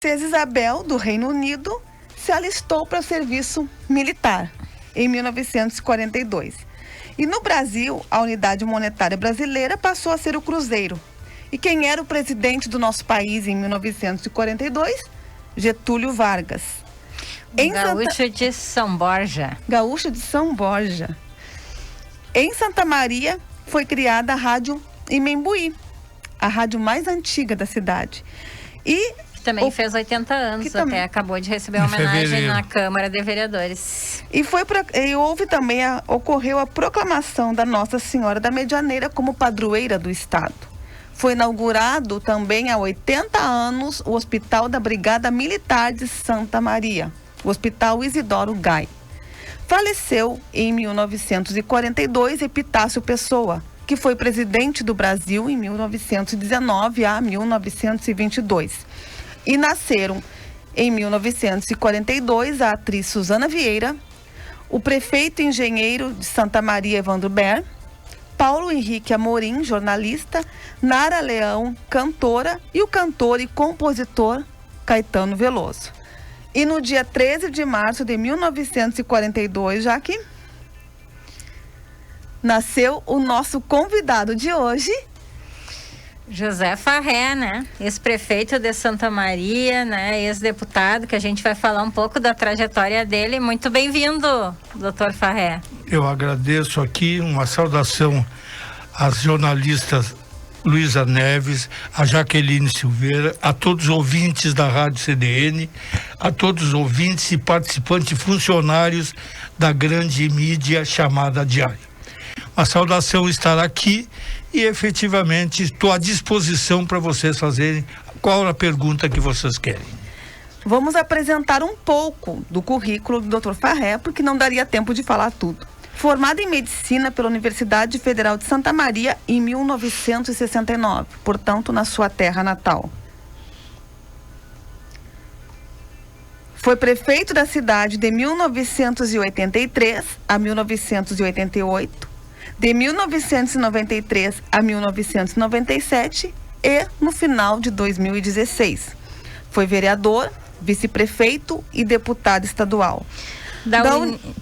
Princesa Isabel, do Reino Unido, se alistou para o serviço militar em 1942. E no Brasil, a unidade monetária brasileira passou a ser o Cruzeiro. E quem era o presidente do nosso país em 1942? Getúlio Vargas. Gaúcho de São Borja. Gaúcho de São Borja. Em Santa Maria foi criada a Rádio Imembuí, a rádio mais antiga da cidade. E também fez 80 anos, até acabou de receber uma homenagem na Câmara de Vereadores. E houve também, ocorreu a proclamação da Nossa Senhora da Medianeira como padroeira do Estado. Foi inaugurado também há 80 anos o Hospital da Brigada Militar de Santa Maria, o Hospital Isidoro Gai. Faleceu em 1942 Epitácio Pessoa, que foi presidente do Brasil em 1919 a 1922. E nasceram em 1942 a atriz Suzana Vieira, o prefeito engenheiro de Santa Maria Evandro Ber, Paulo Henrique Amorim, jornalista, Nara Leão, cantora, e o cantor e compositor Caetano Veloso. E no dia 13 de março de 1942, já que nasceu o nosso convidado de hoje, José Farré, né? Ex-prefeito de Santa Maria, né? Ex-deputado, que a gente vai falar um pouco da trajetória dele. Muito bem-vindo, doutor Farré. Eu agradeço aqui, uma saudação às jornalistas Luísa Neves, a Jaqueline Silveira, a todos os ouvintes da Rádio CDN, a todos os ouvintes e participantes funcionários da grande mídia chamada Diário. Uma saudação estar aqui e efetivamente estou à disposição para vocês fazerem qual a pergunta que vocês querem. Vamos apresentar um pouco do currículo do Dr. Farré, porque não daria tempo de falar tudo. Formado em Medicina pela Universidade Federal de Santa Maria em 1969, portanto, na sua terra natal. Foi prefeito da cidade de 1983 a 1988, de 1993 a 1997 e no final de 2016. Foi vereador, vice-prefeito e deputado estadual.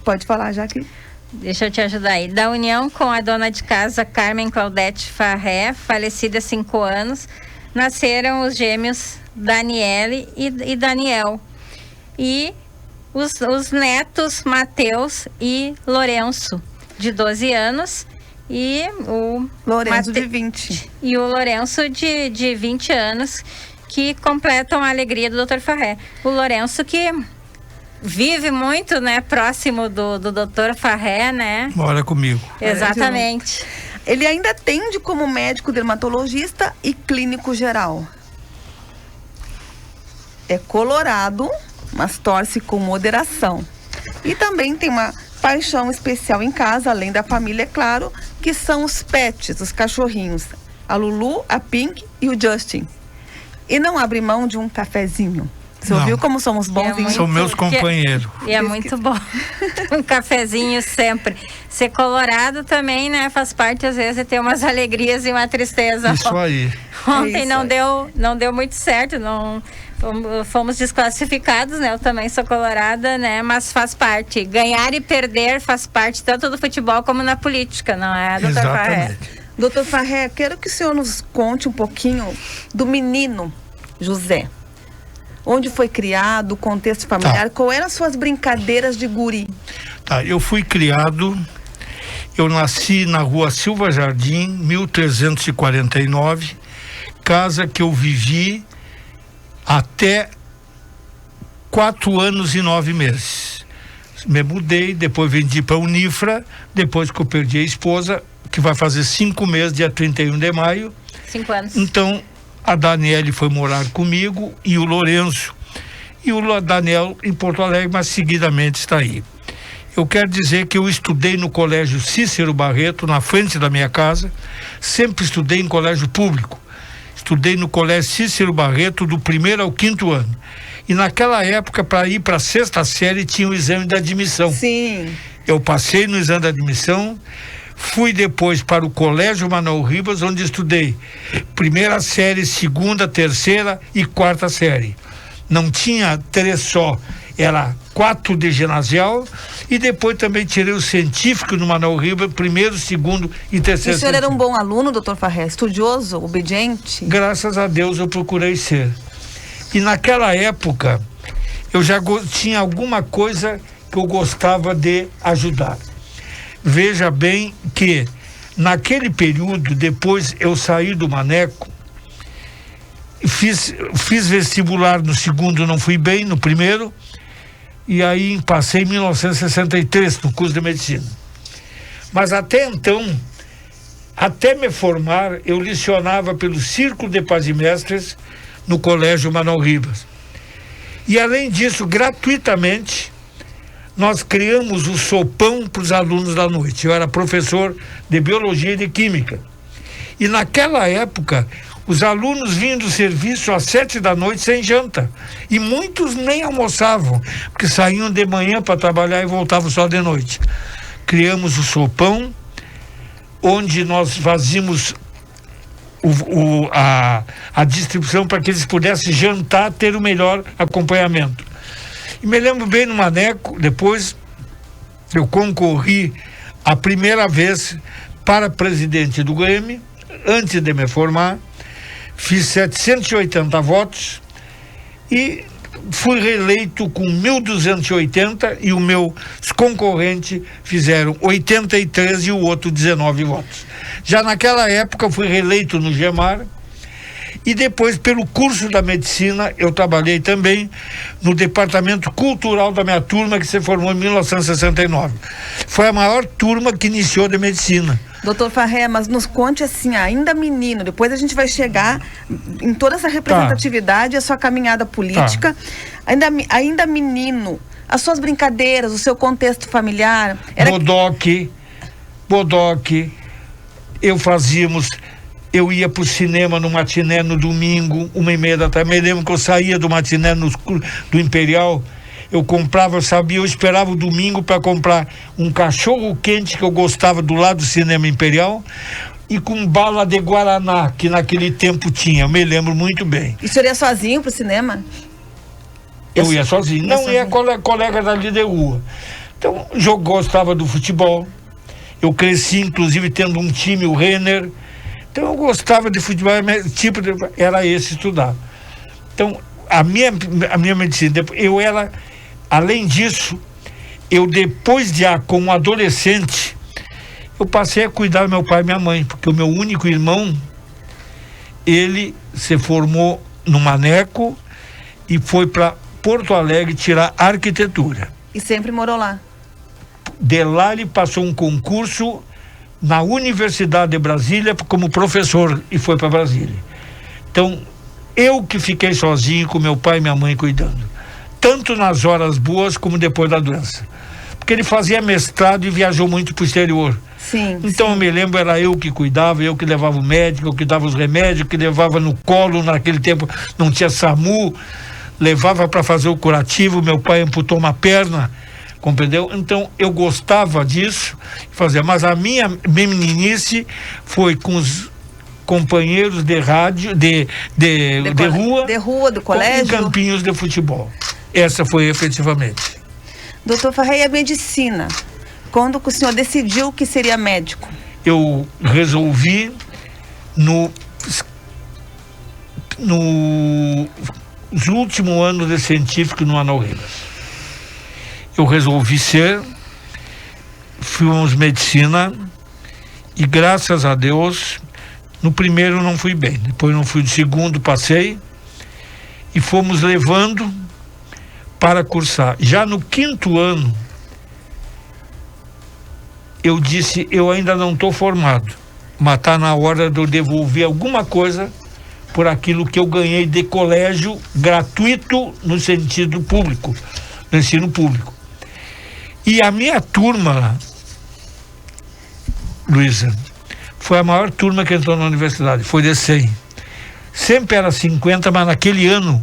Pode falar, Jaque. Deixa eu te ajudar aí. Da união com a dona de casa Carmen Claudete Farré, falecida há 5 anos, nasceram os gêmeos Daniele e Daniel. E os netos Mateus e Lourenço, de 12 anos, e o Lourenço de 20. E o Lourenço de 20 anos, que completam a alegria do Dr. Farré. O Lourenço que vive muito, né, próximo do Dr. Farré, né? Mora comigo. Exatamente. Ele ainda atende como médico dermatologista e clínico geral. É colorado, mas torce com moderação. E também tem uma paixão especial em casa, além da família, é claro, que são os pets, os cachorrinhos. A Lulu, a Pink e o Justin. E não abre mão de um cafezinho. Você ouviu como somos bonzinhos? São meus companheiros. E é muito bom. Um cafezinho sempre. Ser colorado também, né? Faz parte, às vezes, de ter umas alegrias e uma tristeza. Isso aí. Ontem não deu muito certo, não... Fomos desclassificados, né? Eu também sou colorada, né? Mas faz parte. Ganhar e perder faz parte tanto do futebol como na política, não é, doutor Farré? Doutor Farré, quero que o senhor nos conte um pouquinho do menino José. Onde foi criado, o contexto familiar, qual eram as suas brincadeiras de guri? Eu fui criado, eu nasci na rua Silva Jardim, 1349, casa que eu vivi até 4 anos e 9 meses. Me mudei, depois vendi para Unifra, depois que eu perdi a esposa, que vai fazer 5 meses, dia 31 de maio. 5 anos. Então, a Daniele foi morar comigo e o Lourenço. E o Daniel em Porto Alegre, mas seguidamente está aí. Eu quero dizer que eu estudei no colégio Cícero Barreto, na frente da minha casa. Sempre estudei em colégio público. Estudei no colégio Cícero Barreto do 1º ao 5º ano. E naquela época, para ir para a 6ª série, tinha o exame de admissão. Sim. Eu passei no exame de admissão, fui depois para o Colégio Manuel Ribas, onde estudei 1ª série, 2ª, 3ª e 4ª série. não tinha 3 só, era 4 de ginasial, e depois também tirei o científico no Manuel Ribas, primeiro, segundo e terceiro. E o senhor era um bom aluno, doutor Farré? Estudioso, obediente? Graças a Deus eu procurei ser. E naquela época, eu já tinha alguma coisa que eu gostava de ajudar. Veja bem que, naquele período, depois eu saí do Maneco, fiz vestibular no segundo, não fui bem, no primeiro, e aí passei em 1963 no curso de medicina. Mas até então, até me formar, eu lecionava pelo Círculo de Paz e Mestres no Colégio Manuel Ribas. E além disso, gratuitamente, nós criamos o sopão para os alunos da noite. Eu era professor de Biologia e de Química. E naquela época, os alunos vinham do serviço às 7 da noite sem janta. E muitos nem almoçavam, porque saíam de manhã para trabalhar e voltavam só de noite. Criamos o sopão, onde nós fazíamos a distribuição para que eles pudessem jantar, ter o melhor acompanhamento. E me lembro bem no Maneco, depois eu concorri a primeira vez para presidente do Grêmio, antes de me formar, fiz 780 votos e fui reeleito com 1.280 e o meu concorrente fizeram 83 e o outro 19 votos. Já naquela época fui reeleito no GEMAR e depois, pelo curso da medicina, eu trabalhei também no departamento cultural da minha turma, que se formou em 1969. Foi a maior turma que iniciou de medicina. Doutor Farré, mas nos conte assim, ainda menino, depois a gente vai chegar em toda essa representatividade, a sua caminhada política. Ainda menino, as suas brincadeiras, o seu contexto familiar... Bodoque, eu ia pro cinema no matiné no domingo, 1h30 da tarde. Me lembro que eu saía do matiné do Imperial, eu esperava o domingo para comprar um cachorro quente que eu gostava do lado do cinema Imperial e com bala de Guaraná, que naquele tempo tinha, eu me lembro muito bem. E o senhor ia sozinho pro cinema? Eu ia sozinho, ia colega dali de rua. Então, eu gostava do futebol, eu cresci inclusive tendo um time, o Renner. Então eu gostava de futebol, era esse estudar. Então, a minha medicina, além disso, depois como adolescente, eu passei a cuidar do meu pai e minha mãe, porque o meu único irmão, ele se formou no Maneco e foi para Porto Alegre tirar arquitetura. E sempre morou lá? De lá ele passou um concurso na Universidade de Brasília como professor e foi para Brasília. Então, eu que fiquei sozinho com meu pai e minha mãe cuidando, tanto nas horas boas como depois da doença, porque ele fazia mestrado e viajou muito para o exterior. Sim. Então, eu me lembro, era eu que cuidava, eu que levava o médico, eu que dava os remédios, que levava no colo, naquele tempo não tinha SAMU, levava para fazer o curativo. Meu pai amputou uma perna, compreendeu? Então eu gostava disso, mas a minha meninice foi com os companheiros de rádio, de rua, do colégio, em campinhos de futebol. Essa foi efetivamente. Doutor Farré, e a medicina? Quando o senhor decidiu que seria médico? Eu resolvi no último ano de científico no Manuel Ribas. Eu resolvi fomos medicina e graças a Deus, no primeiro não fui bem, depois não fui, no segundo passei e fomos levando para cursar. Já no 5º ano, eu disse, eu ainda não estou formado, mas está na hora de eu devolver alguma coisa por aquilo que eu ganhei de colégio gratuito no sentido público, no ensino público. E a minha turma, Luísa, foi a maior turma que entrou na universidade, foi de 100. Sempre era 50, mas naquele ano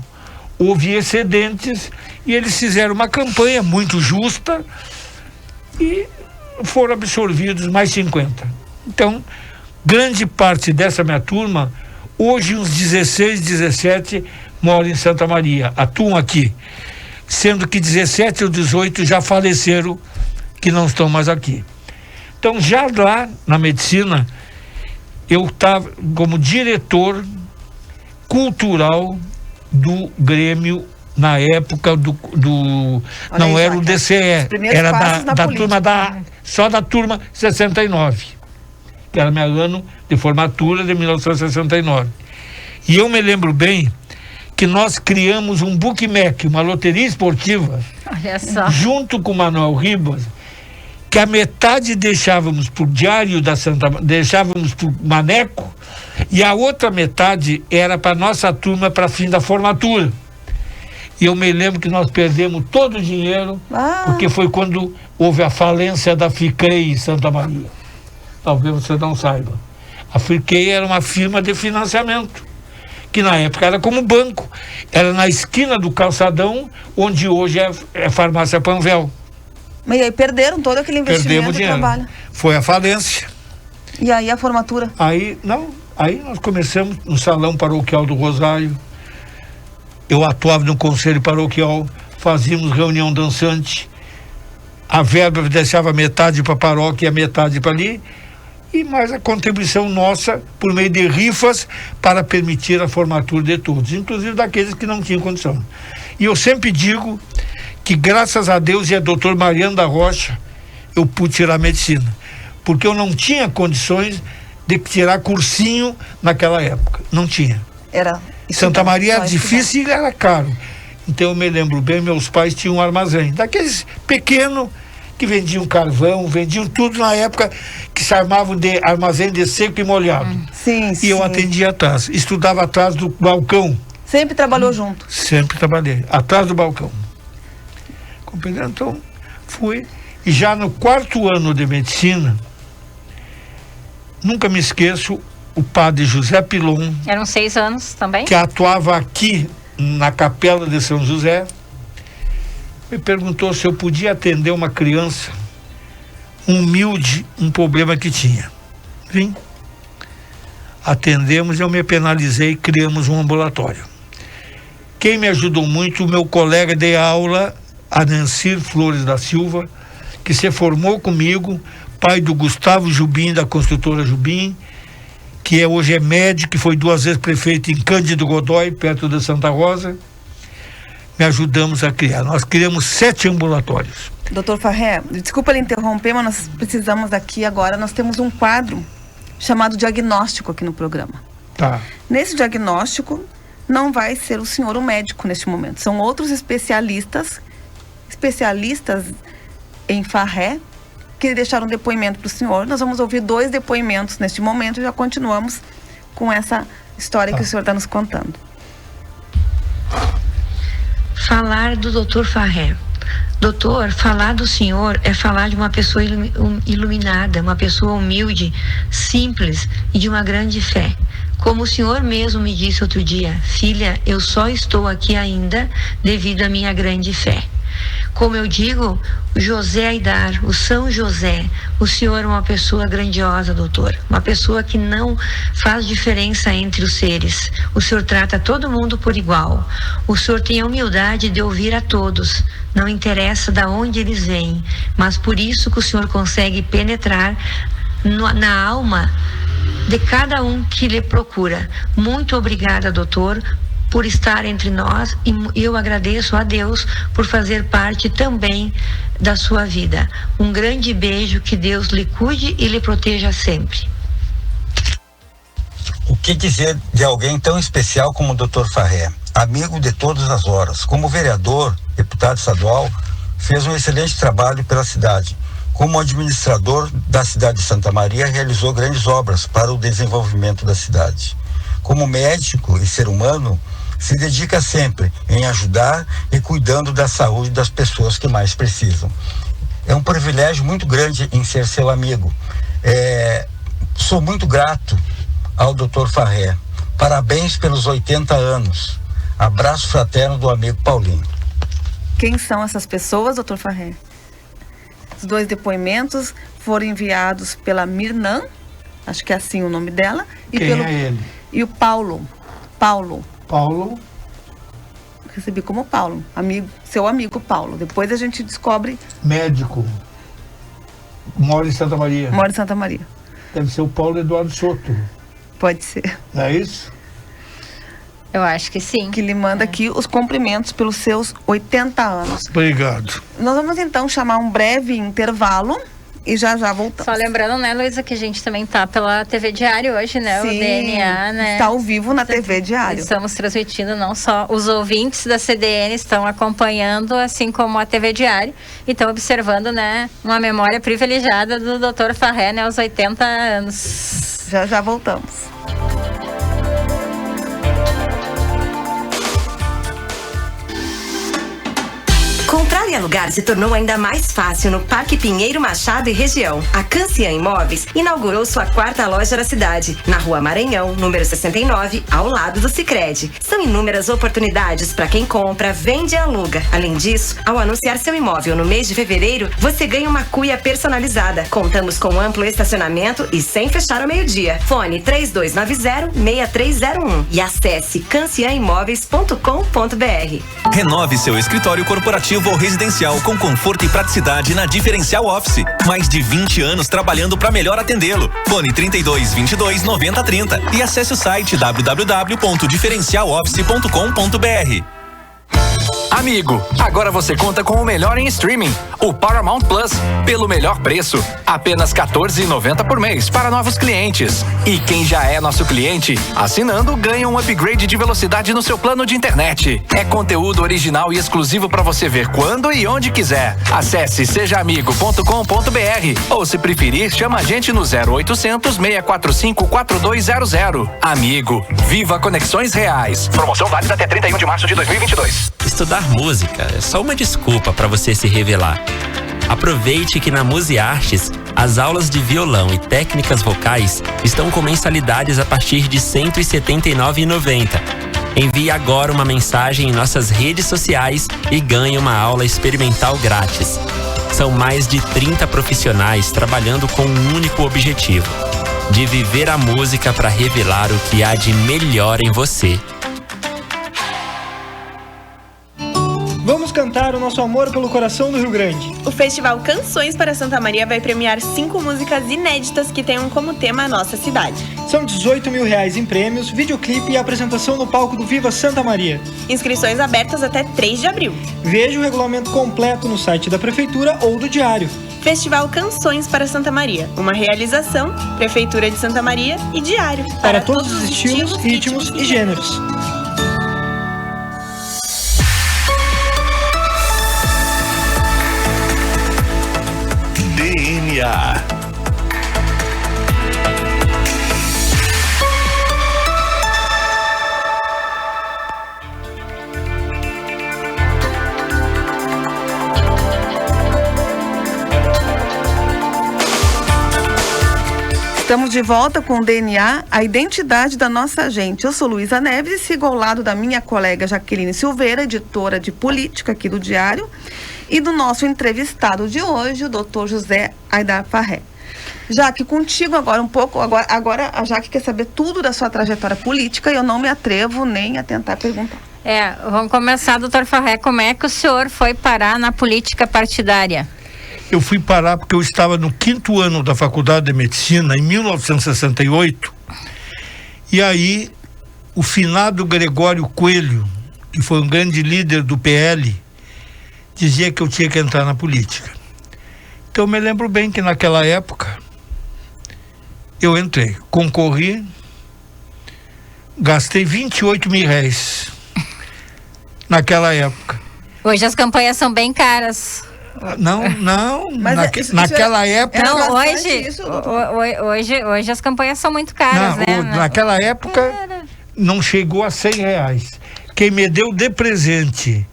houve excedentes e eles fizeram uma campanha muito justa e foram absorvidos mais 50. Então, grande parte dessa minha turma, hoje uns 16, 17, moram em Santa Maria, atuam aqui, sendo que 17 ou 18 já faleceram, que não estão mais aqui. Então, já lá na medicina, eu estava como diretor cultural do Grêmio na época não era o DCE, era da turma só da turma 69, que era meu ano de formatura de 1969. E eu me lembro bem que nós criamos um bookmaker, uma loteria esportiva, olha só, junto com o Manuel Ribas, que a metade deixávamos por Diário da deixávamos por Maneco, e a outra metade era para nossa turma para fim da formatura. E eu me lembro que nós perdemos todo o dinheiro, porque foi quando houve a falência da FICREI em Santa Maria. Talvez você não saiba. A FICREI era uma firma de financiamento, que na época era como banco. Era na esquina do calçadão, onde hoje é Farmácia Panvel. Mas aí perderam todo aquele investimento de trabalho. Foi a falência. E aí a formatura? Aí nós começamos no Salão Paroquial do Rosário. Eu atuava no Conselho Paroquial, fazíamos reunião dançante. A verba deixava metade para a paróquia e a metade para ali. E mais a contribuição nossa por meio de rifas para permitir a formatura de todos, inclusive daqueles que não tinham condição. E eu sempre digo que, graças a Deus e a doutor Mariano da Rocha, eu pude tirar medicina, porque eu não tinha condições de tirar cursinho naquela época, não tinha. Santa Maria era difícil e era caro. Então eu me lembro bem, meus pais tinham um armazém, daqueles pequenos que vendiam carvão, vendiam tudo na época que se chamavam de armazém de seco e molhado. Sim. E eu atendia atrás, estudava atrás do balcão. Sempre trabalhou junto? Sempre trabalhei, atrás do balcão. Compreendeu? Então, fui. E já no 4º ano de medicina, nunca me esqueço, o padre José Pilon. Eram 6 anos também? Que atuava aqui na Capela de São José, me perguntou se eu podia atender uma criança humilde, um problema que tinha. Vim. Atendemos, eu me penalizei e criamos um ambulatório. Quem me ajudou muito, o meu colega de aula, Anancir Flores da Silva, que se formou comigo, pai do Gustavo Jubim, da construtora Jubim, que hoje é médico, que foi 2 vezes prefeito em Cândido Godói, perto de Santa Rosa. Me ajudamos a criar. Nós criamos 7 ambulatórios. Doutor Farré, desculpa lhe interromper, mas nós precisamos aqui agora, nós temos um quadro chamado diagnóstico aqui no programa. Tá. Nesse diagnóstico, não vai ser o senhor o médico neste momento. São outros especialistas em Farré, que deixaram um depoimento para o senhor. Nós vamos ouvir 2 depoimentos neste momento e já continuamos com essa história que o senhor está nos contando. Falar do doutor Farré. Doutor, falar do senhor é falar de uma pessoa iluminada, uma pessoa humilde, simples e de uma grande fé. Como o senhor mesmo me disse outro dia, filha, eu só estou aqui ainda devido à minha grande fé. Como eu digo, o José Aidar, o São José, o senhor é uma pessoa grandiosa, doutor. Uma pessoa que não faz diferença entre os seres. O senhor trata todo mundo por igual. O senhor tem a humildade de ouvir a todos. Não interessa de onde eles vêm, mas por isso que o senhor consegue penetrar na alma de cada um que lhe procura. Muito obrigada, doutor, por estar entre nós, e eu agradeço a Deus por fazer parte também da sua vida. Um grande beijo, que Deus lhe cuide e lhe proteja sempre. O que dizer de alguém tão especial como o Dr. Farré? Amigo de todas as horas. Como vereador, deputado estadual, fez um excelente trabalho pela cidade. Como administrador da cidade de Santa Maria, realizou grandes obras para o desenvolvimento da cidade. Como médico e ser humano, se dedica sempre em ajudar e cuidando da saúde das pessoas que mais precisam. É um privilégio muito grande em ser seu amigo. Sou muito grato ao Dr. Farré. Parabéns pelos 80 anos. Abraço fraterno do amigo Paulinho. Quem são essas pessoas, Dr. Farré? Os 2 depoimentos foram enviados pela Mirnan, acho que é assim o nome dela. Quem é ele? E o Paulo. recebi como Paulo, seu amigo Paulo. Depois a gente descobre... Médico. Mora em Santa Maria. Mora em Santa Maria. Deve ser o Paulo Eduardo Soto. Pode ser. Não é isso? Eu acho que sim. Que lhe manda aqui os cumprimentos pelos seus 80 anos. Obrigado. Nós vamos então chamar um breve intervalo e já voltamos. Só lembrando, né, Luísa, que a gente também tá pela TV Diário hoje, né? Sim, o DNA, né? Está ao vivo na TV Diário. Estamos transmitindo, não só os ouvintes da CDN estão acompanhando, assim como a TV Diário, e estão observando, né, uma memória privilegiada do Dr. Farré, né, aos 80 anos. Já voltamos. Comprar e alugar se tornou ainda mais fácil no Parque Pinheiro Machado e região. A Cancian Imóveis inaugurou sua 4ª loja da cidade, na Rua Maranhão, número 69, ao lado do Sicredi. São inúmeras oportunidades para quem compra, vende e aluga. Além disso, ao anunciar seu imóvel no mês de fevereiro, você ganha uma cuia personalizada. Contamos com amplo estacionamento e sem fechar ao meio-dia. Fone 3290-6301 e acesse cancianimóveis.com.br. Renove seu escritório corporativo ou residencial com conforto e praticidade na Diferencial Office. Mais de 20 anos trabalhando para melhor atendê-lo. Fone 3222-9030 e acesse o site www.diferencialoffice.com.br. Amigo, agora você conta com o melhor em streaming, o Paramount Plus, pelo melhor preço, apenas R$14,90 por mês para novos clientes. E quem já é nosso cliente, assinando, ganha um upgrade de velocidade no seu plano de internet. É conteúdo original e exclusivo para você ver quando e onde quiser. Acesse sejaamigo.com.br ou, se preferir, chama a gente no 0800 645 4200. Amigo, viva conexões reais. Promoção válida até 31 de março de 2022. Estudar música é só uma desculpa para você se revelar. Aproveite que na Museartes, as aulas de violão e técnicas vocais estão com mensalidades a partir de R$ 179,90. Envie agora uma mensagem em nossas redes sociais e ganhe uma aula experimental grátis. São mais de 30 profissionais trabalhando com um único objetivo: de viver a música para revelar o que há de melhor em você. Vamos cantar o nosso amor pelo coração do Rio Grande. O Festival Canções para Santa Maria vai premiar 5 músicas inéditas que tenham como tema a nossa cidade. São R$18 mil em prêmios, videoclipe e apresentação no palco do Viva Santa Maria. Inscrições abertas até 3 de abril. Veja o regulamento completo no site da Prefeitura ou do Diário. Festival Canções para Santa Maria, uma realização, Prefeitura de Santa Maria e Diário. Para todos os estilos, ritmos e gêneros. DNA. Estamos de volta com o DNA, a identidade da nossa gente. Eu sou Luísa Neves e sigo ao lado da minha colega Jaqueline Silveira, editora de política aqui do Diário, e do nosso entrevistado de hoje, o Dr. José Aidar Farré. Jaque, contigo agora um pouco, agora a Jaque quer saber tudo da sua trajetória política e eu não me atrevo nem a tentar perguntar. Vamos começar, doutor Farré, como é que o senhor foi parar na política partidária? Eu fui parar porque eu estava no 5º ano da Faculdade de Medicina, em 1968, e aí o finado Gregório Coelho, que foi um grande líder do PL, dizia que eu tinha que entrar na política. Então eu me lembro bem que naquela época eu entrei, concorri, gastei R$28 mil naquela época. Hoje as campanhas são bem caras. Não, naquela época... Não, hoje as campanhas são muito caras, né? Naquela época não chegou a R$100. Quem me deu de presente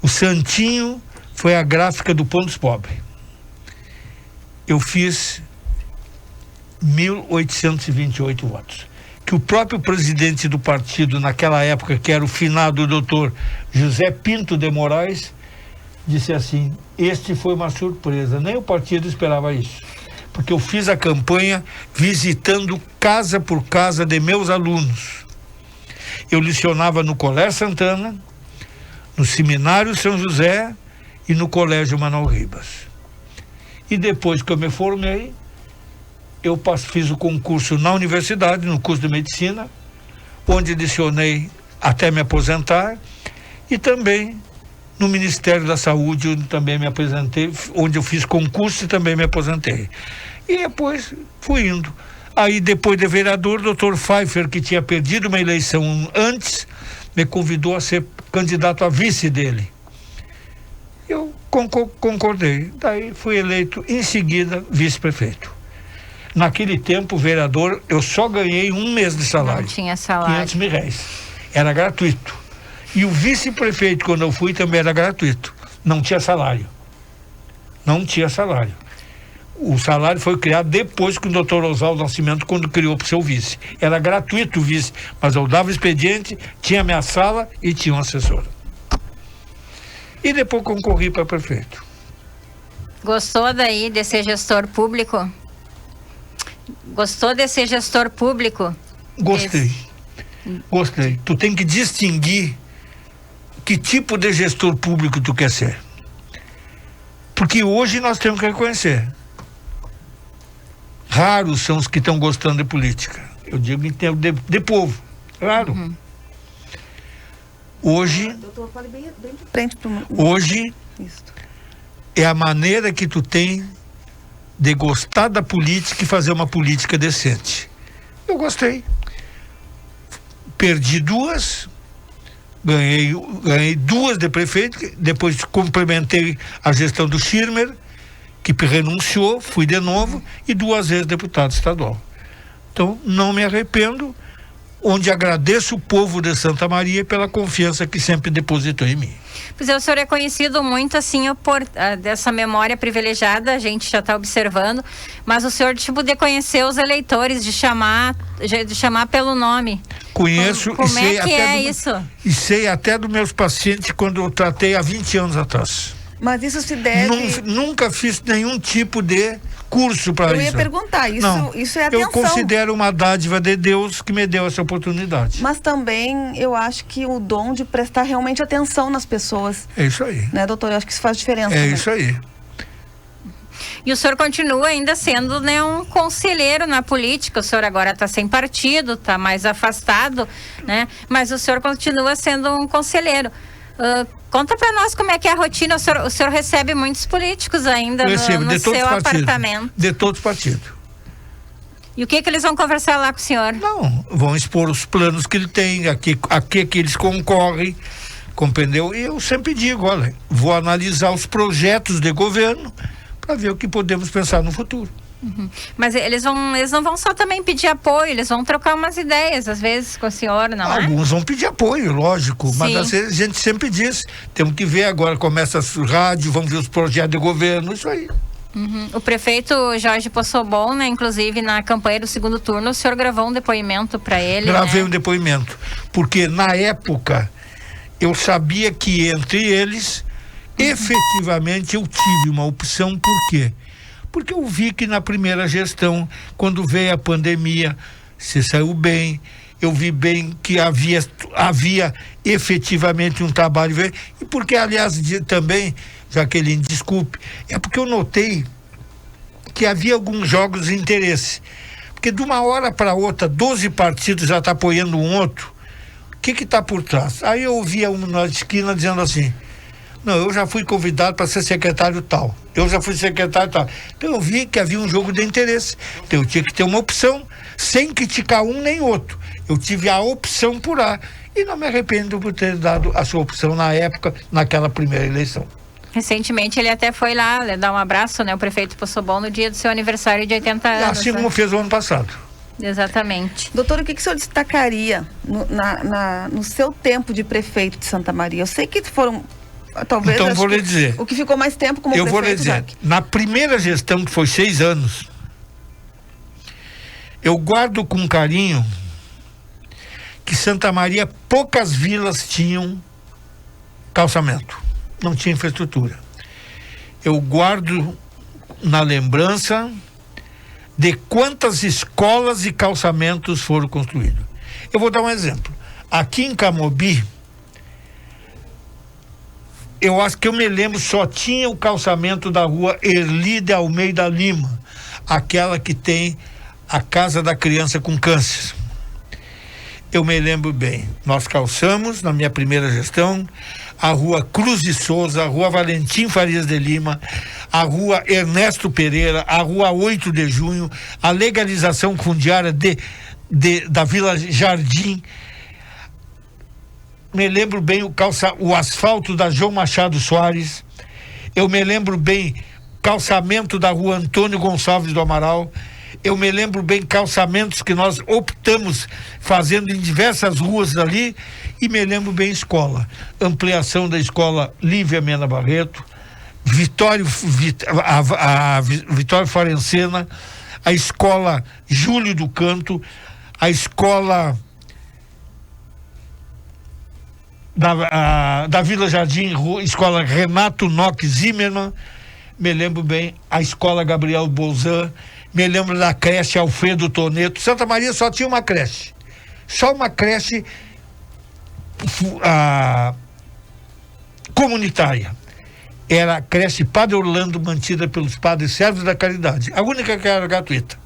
o santinho foi a gráfica do Pão dos Pobres. Eu fiz 1.828 votos. Que o próprio presidente do partido naquela época, que era o finado doutor José Pinto de Moraes, disse assim: este foi uma surpresa, nem o partido esperava isso, porque eu fiz a campanha visitando casa por casa de meus alunos. Eu lecionava no Colégio Santana, no Seminário São José e no Colégio Manuel Ribas. E depois que eu me formei, eu fiz o concurso na universidade, no curso de medicina, onde lecionei até me aposentar, e também no Ministério da Saúde, onde também me aposentei, onde eu fiz concurso e também me aposentei. E depois fui indo. Aí, depois de vereador, o Dr. Pfeiffer, que tinha perdido uma eleição antes, me convidou a ser candidato a vice dele. Eu concordei. Daí fui eleito, em seguida, vice-prefeito. Naquele tempo, vereador, eu só ganhei um mês de salário. Não tinha salário. R$500.000. Era gratuito. E o vice-prefeito, quando eu fui, também era gratuito. Não tinha salário. Não tinha salário. O salário foi criado depois que o doutor Oswaldo Nascimento, quando criou para o seu vice. Era gratuito o vice, mas eu dava expediente, tinha minha sala e tinha um assessor. E depois concorri para prefeito. Gostou daí de ser gestor público? Gostou de ser gestor público? Gostei. Gostei. Tu tem que distinguir que tipo de gestor público tu quer ser. Porque hoje nós temos que reconhecer. Raros são os que estão gostando de política. Eu digo em termos de povo. Raro. Uhum. Hoje, hoje é a maneira que tu tem de gostar da política e fazer uma política decente. Eu gostei. Perdi duas, ganhei duas de prefeito, depois complementei a gestão do Schirmer, que renunciou, fui de novo, e 2 vezes deputado estadual. Então, não me arrependo, onde agradeço o povo de Santa Maria pela confiança que sempre depositou em mim. Pois é, o senhor é conhecido muito assim por dessa memória privilegiada, a gente já está observando, mas o senhor tipo de conhecer os eleitores, de chamar pelo nome. Conheço. Como é que é isso? E sei até dos meus pacientes quando eu tratei há 20 anos atrás. Mas isso se deve... Nunca fiz nenhum tipo de curso para isso. Eu ia perguntar, isso é atenção. Eu considero uma dádiva de Deus que me deu essa oportunidade. Mas também eu acho que o dom de prestar realmente atenção nas pessoas. É isso aí. Né, doutor? Eu acho que isso faz diferença. É isso aí. E o senhor continua ainda sendo, né, um conselheiro na política. O senhor agora está sem partido, está mais afastado, né? Mas o senhor continua sendo um conselheiro. Conta para nós como é que é a rotina. O senhor recebe muitos políticos ainda no seu apartamento. De todos os partidos. E o que eles vão conversar lá com o senhor? Não, vão expor os planos que ele tem, a que eles concorrem, compreendeu? E eu sempre digo, olha, vou analisar os projetos de governo para ver o que podemos pensar no futuro. Uhum. Mas eles não vão só também pedir apoio, eles vão trocar umas ideias, às vezes, com a senhora, não é? Alguns vão pedir apoio, lógico. Sim. Mas às vezes a gente sempre diz, temos que ver agora, começa a rádio, vamos ver os projetos de governo, isso aí. Uhum. O prefeito Jorge Possobon, né, inclusive na campanha do segundo turno, o senhor gravou um depoimento para ele. Gravei, né? Um depoimento, porque na época eu sabia que entre eles, efetivamente eu tive uma opção. Por quê? Porque eu vi que na primeira gestão, quando veio a pandemia, se saiu bem, eu vi bem que havia efetivamente um trabalho, e porque, aliás, também, Jaqueline, desculpe, é porque eu notei que havia alguns jogos de interesse, porque de uma hora para outra, 12 partidos já estão apoiando um outro. O que está por trás? Aí eu ouvia um na esquina dizendo assim: não, eu já fui convidado para ser secretário tal. Eu já fui secretário tal. Então eu vi que havia um jogo de interesse. Então eu tinha que ter uma opção, sem criticar um nem outro. Eu tive a opção por A. E não me arrependo por ter dado a sua opção na época, naquela primeira eleição. Recentemente ele até foi lá dar um abraço, né, o prefeito Possobon, no dia do seu aniversário de 80 anos. Assim como fez o ano passado. Exatamente. Doutor, o que o senhor destacaria no seu tempo de prefeito de Santa Maria? Eu sei que foram... Talvez, então vou lhe dizer. O que ficou mais tempo como prefeito. Eu vou lhe dizer. Na primeira gestão, que foi 6 anos, eu guardo com carinho que Santa Maria, poucas vilas tinham calçamento, não tinha infraestrutura. Eu guardo na lembrança de quantas escolas e calçamentos foram construídos. Eu vou dar um exemplo. Aqui em Camobi, eu acho que eu me lembro, só tinha o calçamento da rua Erli de Almeida Lima, aquela que tem a Casa da Criança com Câncer. Eu me lembro bem, nós calçamos na minha primeira gestão a rua Cruz de Souza, a rua Valentim Farias de Lima, a rua Ernesto Pereira, a rua 8 de Junho, a legalização fundiária da Vila Jardim. Me lembro bem o asfalto da João Machado Soares. Eu me lembro bem calçamento da rua Antônio Gonçalves do Amaral. Eu me lembro bem calçamentos que nós optamos fazendo em diversas ruas ali, e me lembro bem escola, ampliação da escola Lívia Mena Barreto, Vitória Florencena, a escola Júlio do Canto, a escola da Vila Jardim, escola Renato Nock Zimmermann. Me lembro bem a escola Gabriel Bolzan. Me lembro da creche Alfredo Toneto. Santa Maria só tinha uma creche. Só uma creche comunitária. Era a creche Padre Orlando, mantida pelos padres servos da caridade. A única que era gratuita.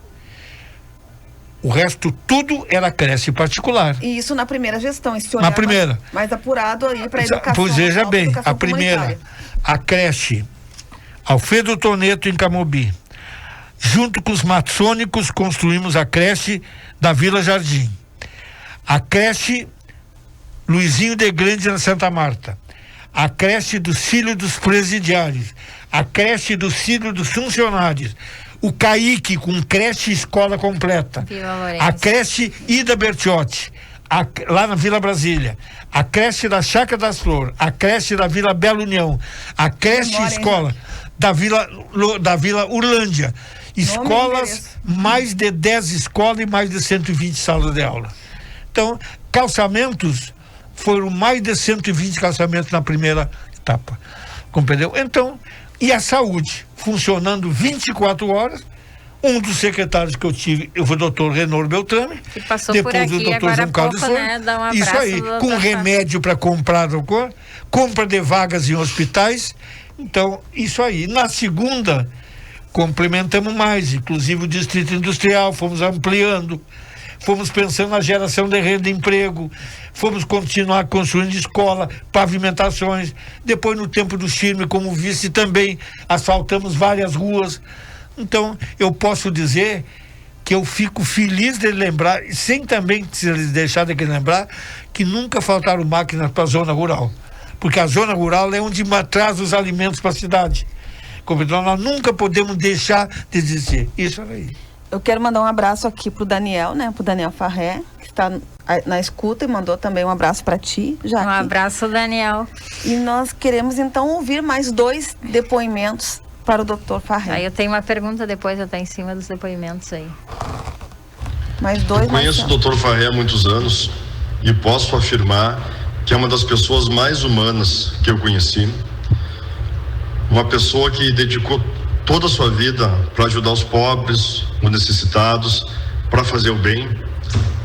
O resto tudo era creche particular. E isso na primeira gestão, esse na primeira. Mais apurado aí para a educação. Pois veja bem, a primeira, a creche Alfredo Toneto em Camobi. Junto com os maçônicos construímos a creche da Vila Jardim. A creche Luizinho de Grande na Santa Marta. A creche do Cílio dos Presidiários. A creche do Cílio dos Funcionários. O Caique com creche e escola completa. A creche Ida Bertiotti, lá na Vila Brasília. A creche da Chácara das Flores. A creche da Vila Bela União. A creche e escola da Vila Urlândia. Escolas, mais de 10 escolas e mais de 120 salas de aula. Então, calçamentos, foram mais de 120 calçamentos na primeira etapa. Compreendeu? Então, e a saúde, funcionando 24 horas. Um dos secretários que eu tive, foi o doutor Renor Beltrame, que passou depois por aqui, o doutor João Carlos Souza, né, dá um abraço, isso aí, com remédio para comprar, compra de vagas em hospitais. Então, isso aí. Na segunda, complementamos mais, inclusive o Distrito Industrial, fomos ampliando, fomos pensando na geração de renda e emprego, fomos continuar construindo escola, pavimentações. Depois, no tempo do Chirme, como vice, também asfaltamos várias ruas. Então, eu posso dizer que eu fico feliz de lembrar, sem também deixar de lembrar, que nunca faltaram máquinas para a zona rural. Porque a zona rural é onde traz os alimentos para a cidade. Então, nós nunca podemos deixar de dizer. Isso aí. Eu quero mandar um abraço aqui pro Daniel, né? Pro Daniel Farré, que está na escuta, e mandou também um abraço para ti, Jaque. Um abraço, Daniel. E nós queremos então ouvir mais 2 depoimentos para o Dr. Farré. Aí eu tenho uma pergunta depois, até em cima dos depoimentos aí. Mais 2. Eu conheço o Dr. Farré há muitos anos e posso afirmar que é uma das pessoas mais humanas que eu conheci. Uma pessoa que dedicou toda a sua vida para ajudar os pobres, os necessitados, para fazer o bem.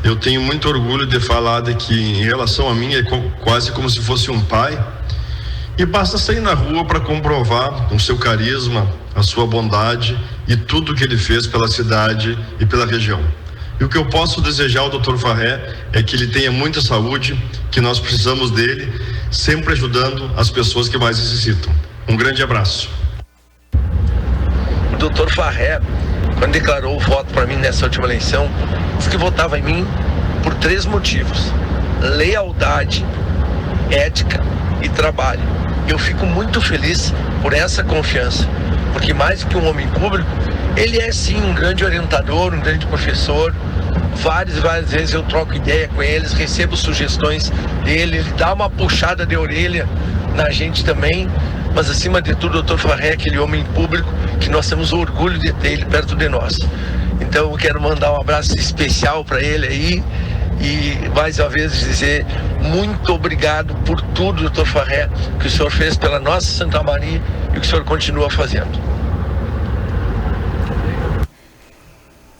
Eu tenho muito orgulho de falar de que, em relação a mim, é quase como se fosse um pai. E basta sair na rua para comprovar o seu carisma, a sua bondade e tudo que ele fez pela cidade e pela região. E o que eu posso desejar ao Dr. Farré é que ele tenha muita saúde, que nós precisamos dele, sempre ajudando as pessoas que mais necessitam. Um grande abraço. O Dr. Farré, quando declarou o voto para mim nessa última eleição, disse que votava em mim por 3 motivos: lealdade, ética e trabalho. Eu fico muito feliz por essa confiança, porque mais que um homem público, ele é sim um grande orientador, um grande professor. Várias vezes eu troco ideia com eles, recebo sugestões dele, ele dá uma puxada de orelha na gente também. Mas acima de tudo, o Dr. Farré é aquele homem público que nós temos orgulho de ter ele perto de nós. Então eu quero mandar um abraço especial para ele aí e mais uma vez dizer muito obrigado por tudo, Dr. Farré, que o senhor fez pela nossa Santa Maria e o que o senhor continua fazendo.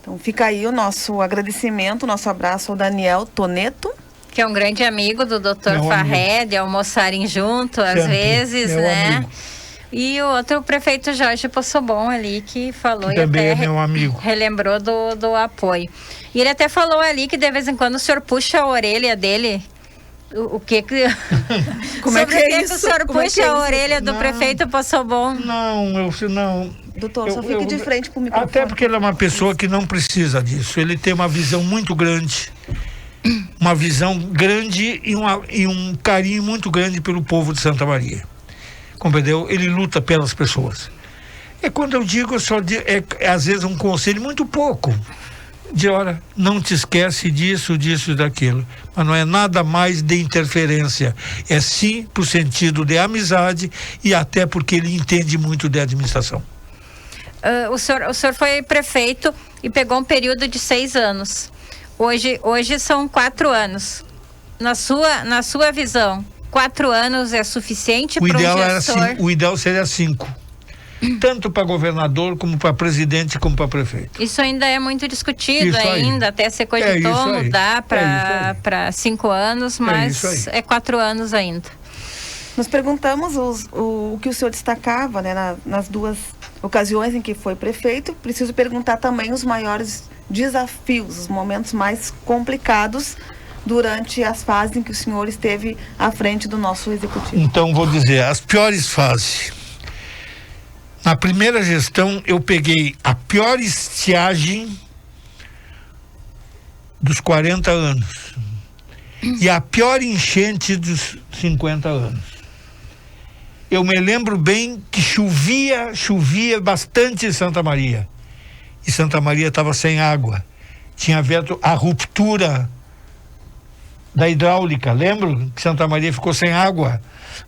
Então fica aí o nosso agradecimento, o nosso abraço ao Daniel Toneto, Que é um grande amigo do Dr. Farré, de almoçarem junto, às vezes, né? Amigo. E o outro, o prefeito Jorge Possobon ali, que falou que e também até é meu amigo. Relembrou do apoio. E ele até falou ali que de vez em quando o senhor puxa a orelha dele. O que Como é que é isso? O senhor puxa a orelha do prefeito Possobon? Não. Doutor, só fique de frente pro microfone. Até porque ele é uma pessoa que não precisa disso. Ele tem uma visão muito grande. Uma visão grande e um carinho muito grande pelo povo de Santa Maria. Compreendeu? Ele luta pelas pessoas. E quando eu digo, às vezes um conselho muito pouco. Olha, não te esquece disso e daquilo. Mas não é nada mais de interferência. É sim pro sentido de amizade e até porque ele entende muito de administração. O senhor foi prefeito e pegou um período de 6 anos. Hoje são 4 anos. Na sua visão, 4 anos é suficiente para um gestor? O ideal seria 5. Tanto para governador, como para presidente, como para prefeito. Isso ainda é muito discutido ainda, até se cogitou mudar para 5 anos, mas é 4 anos ainda. Nós perguntamos o que o senhor destacava, né, nas 2 ocasiões em que foi prefeito. Preciso perguntar também os maiores desafios, os momentos mais complicados durante as fases em que o senhor esteve à frente do nosso executivo. Então, vou dizer, as piores fases. Na primeira gestão, eu peguei a pior estiagem dos 40 anos e a pior enchente dos 50 anos. Eu me lembro bem que chovia bastante em Santa Maria. E Santa Maria estava sem água. Tinha havido a ruptura da hidráulica, lembro que Santa Maria ficou sem água.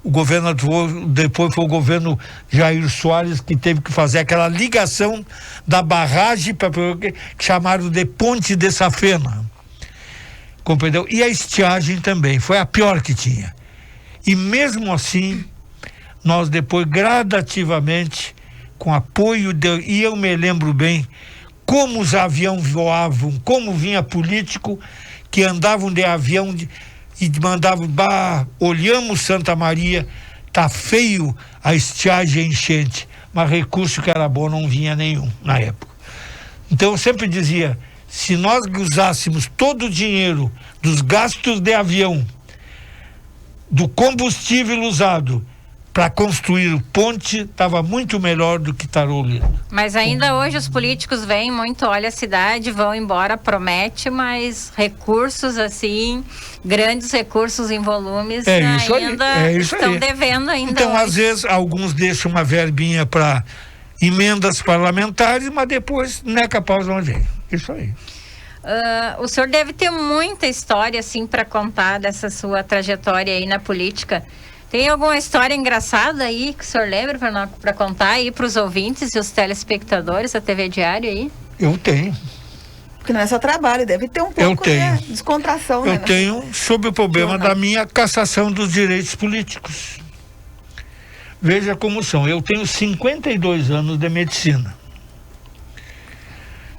O governador, depois foi o governo Jair Soares que teve que fazer aquela ligação da barragem que chamaram de Ponte de Safena. Compreendeu? E a estiagem também, foi a pior que tinha. E mesmo assim, nós depois gradativamente, com apoio e eu me lembro bem como os aviões voavam, como vinha político que andavam de avião e mandavam, olhamos Santa Maria, tá feio a estiagem, a enchente, mas recurso que era bom não vinha nenhum na época. Então eu sempre dizia, se nós usássemos todo o dinheiro dos gastos de avião, do combustível usado para construir o ponte, estava muito melhor do que Tarolino. Mas ainda hoje os políticos vêm muito, olha a cidade, vão embora, promete, mas recursos assim, grandes recursos em volumes, ainda estão devendo ainda. Então, às vezes, alguns deixam uma verbinha para emendas parlamentares, mas depois não é capaz de não vem. Isso aí. O senhor deve ter muita história assim para contar dessa sua trajetória aí na política. Tem alguma história engraçada aí que o senhor lembra para contar aí para os ouvintes e os telespectadores da TV Diário aí? Eu tenho. Porque não é só trabalho, deve ter um pouco de descontração. Eu tenho sobre o problema da minha cassação dos direitos políticos. Veja como são. Eu tenho 52 anos de medicina.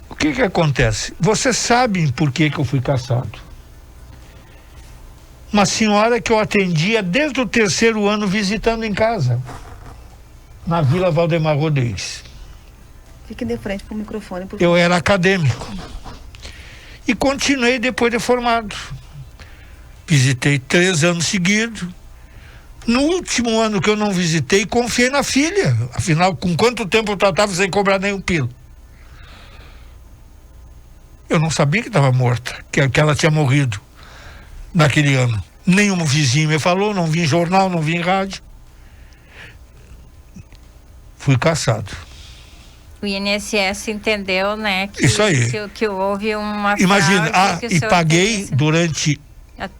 O que acontece? Vocês sabem por que eu fui cassado. Uma senhora que eu atendia desde o 3º ano visitando em casa, na Vila Valdemar Rodrigues. Fique de frente para o microfone. Por favor. Eu era acadêmico. E continuei depois de formado. Visitei 3 anos seguidos. No último ano que eu não visitei, confiei na filha. Afinal, com quanto tempo eu tratava sem cobrar nenhum pilo? Eu não sabia que estava morta, que ela tinha morrido naquele ano. Nenhum vizinho me falou, não vi em jornal, não vi em rádio. Fui cassado. O INSS entendeu, né, que, isso aí. que houve uma imagina, fraude, e paguei